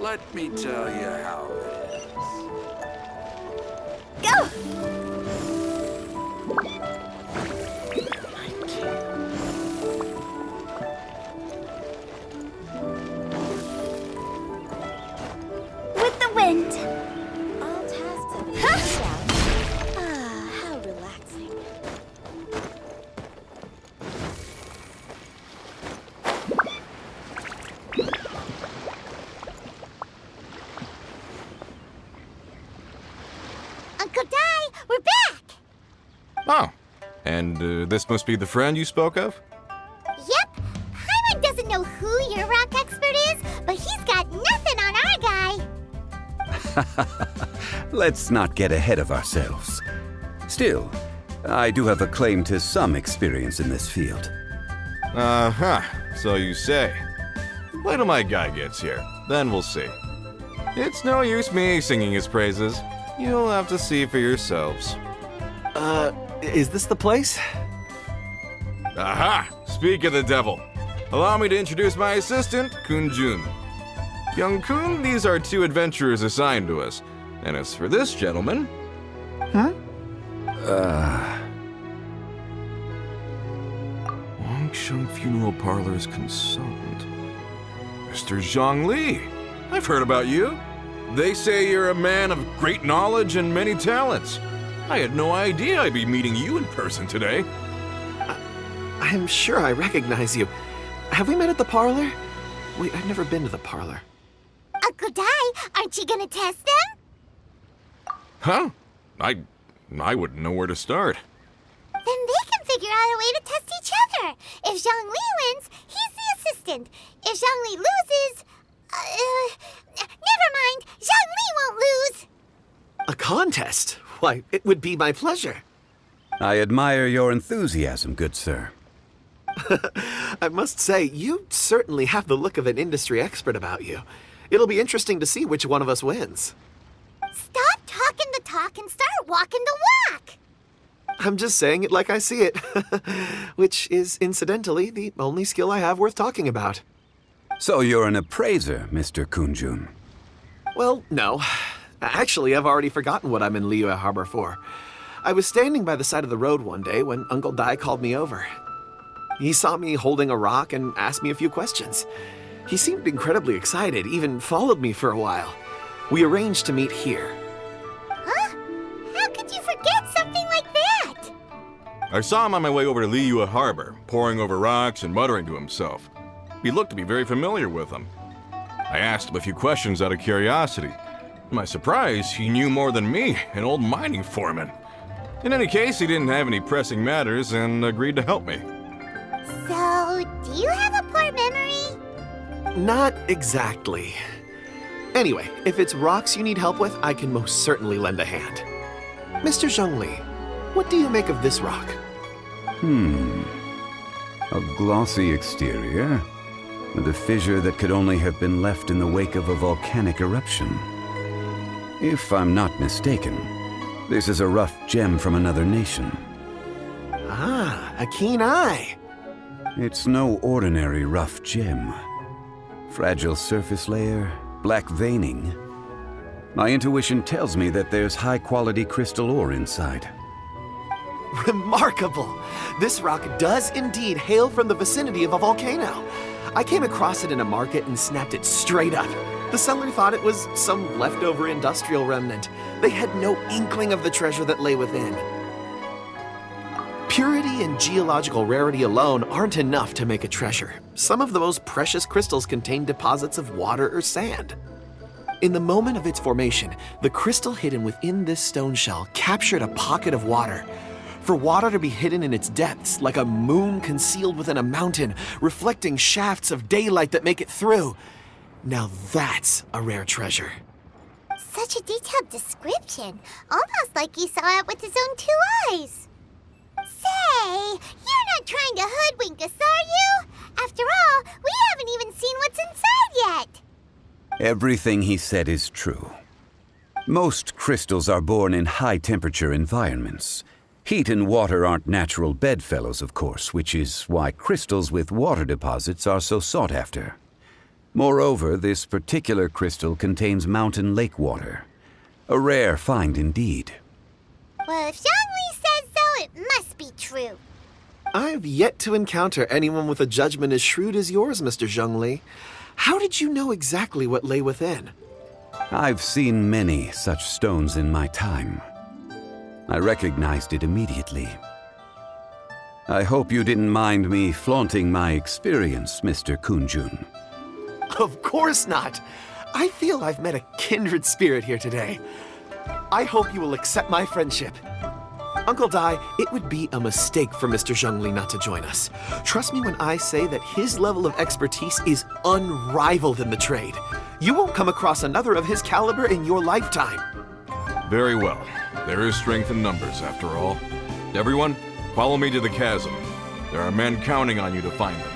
Let me tell you how it is. Go! With the wind. All tasks have been finished out. Ah, how relaxing. Uncle Di, we're back! Oh, and this must be the friend you spoke of? Yep. Paimon doesn't know who your rock expert is, but he's got nothing on our guy. Let's not get ahead of ourselves. Still, I do have a claim to some experience in this field. Uh-huh, so you say. Wait till my guy gets here, then we'll see. It's no use me singing his praises. You'll have to see for yourselves. Is this the place? Aha! Speak of the devil. Allow me to introduce my assistant, Kun-jun. Young Kun, these are two adventurers assigned to us. And as for this gentleman... Wangsheng Funeral Parlor's consultant. Mr. Zhongli. I've heard about you. They say you're a man of great knowledge and many talents. I had no idea I'd be meeting you in person today. I'm sure I recognize you. Have we met at the parlor? Wait, I've never been to the parlor. Uncle Di, aren't you gonna test them? Huh? I wouldn't know where to start. Then they can figure out a way to test each other. If Zhongli wins, he's the assistant. If Zhongli loses... never mind. Zhongli won't lose. A contest? Why, it would be my pleasure. I admire your enthusiasm, good sir. I must say, you certainly have the look of an industry expert about you. It'll be interesting to see which one of us wins. Stop talking the talk and start walking the walk. I'm just saying it like I see it. Which is, incidentally, the only skill I have worth talking about. So you're an appraiser, Mr. Kun-jun. Well, no. Actually, I've already forgotten what I'm in Liyue Harbor for. I was standing by the side of the road one day when Uncle Dai called me over. He saw me holding a rock and asked me a few questions. He seemed incredibly excited, even followed me for a while. We arranged to meet here. Huh? How could you forget something like that? I saw him on my way over to Liyue Harbor, poring over rocks and muttering to himself. He looked to be very familiar with them. I asked him a few questions out of curiosity. To my surprise, he knew more than me, an old mining foreman. In any case, he didn't have any pressing matters and agreed to help me. So, do you have a poor memory? Not exactly. Anyway, if it's rocks you need help with, I can most certainly lend a hand. Mr. Zhongli, what do you make of this rock? A glossy exterior, with a fissure that could only have been left in the wake of a volcanic eruption. If I'm not mistaken, this is a rough gem from another nation. Ah, a keen eye. It's no ordinary rough gem. Fragile surface layer, black veining. My intuition tells me that there's high-quality crystal ore inside. Remarkable! This rock does indeed hail from the vicinity of a volcano. I came across it in a market and snapped it straight up. The seller thought it was some leftover industrial remnant. They had no inkling of the treasure that lay within. Purity and geological rarity alone aren't enough to make a treasure. Some of the most precious crystals contain deposits of water or sand. In the moment of its formation, the crystal hidden within this stone shell captured a pocket of water. For water to be hidden in its depths, like a moon concealed within a mountain, reflecting shafts of daylight that make it through. Now that's a rare treasure. Such a detailed description. Almost like he saw it with his own 2 eyes. Say, you're not trying to hoodwink us, are you? After all, we haven't even seen what's inside yet. Everything he said is true. Most crystals are born in high-temperature environments. Heat and water aren't natural bedfellows, of course, which is why crystals with water deposits are so sought after. Moreover, this particular crystal contains mountain lake water. A rare find indeed. Well, if Zhongli says so, it must be true. I've yet to encounter anyone with a judgment as shrewd as yours, Mr. Zhongli. How did you know exactly what lay within? I've seen many such stones in my time. I recognized it immediately. I hope you didn't mind me flaunting my experience, Mr. Kunjun. Of course not. I feel I've met a kindred spirit here today. I hope you will accept my friendship. Uncle Dai, it would be a mistake for Mr. Zhongli not to join us. Trust me when I say that his level of expertise is unrivaled in the trade. You won't come across another of his caliber in your lifetime. Very well. There is strength in numbers, after all. Everyone, follow me to the chasm. There are men counting on you to find them.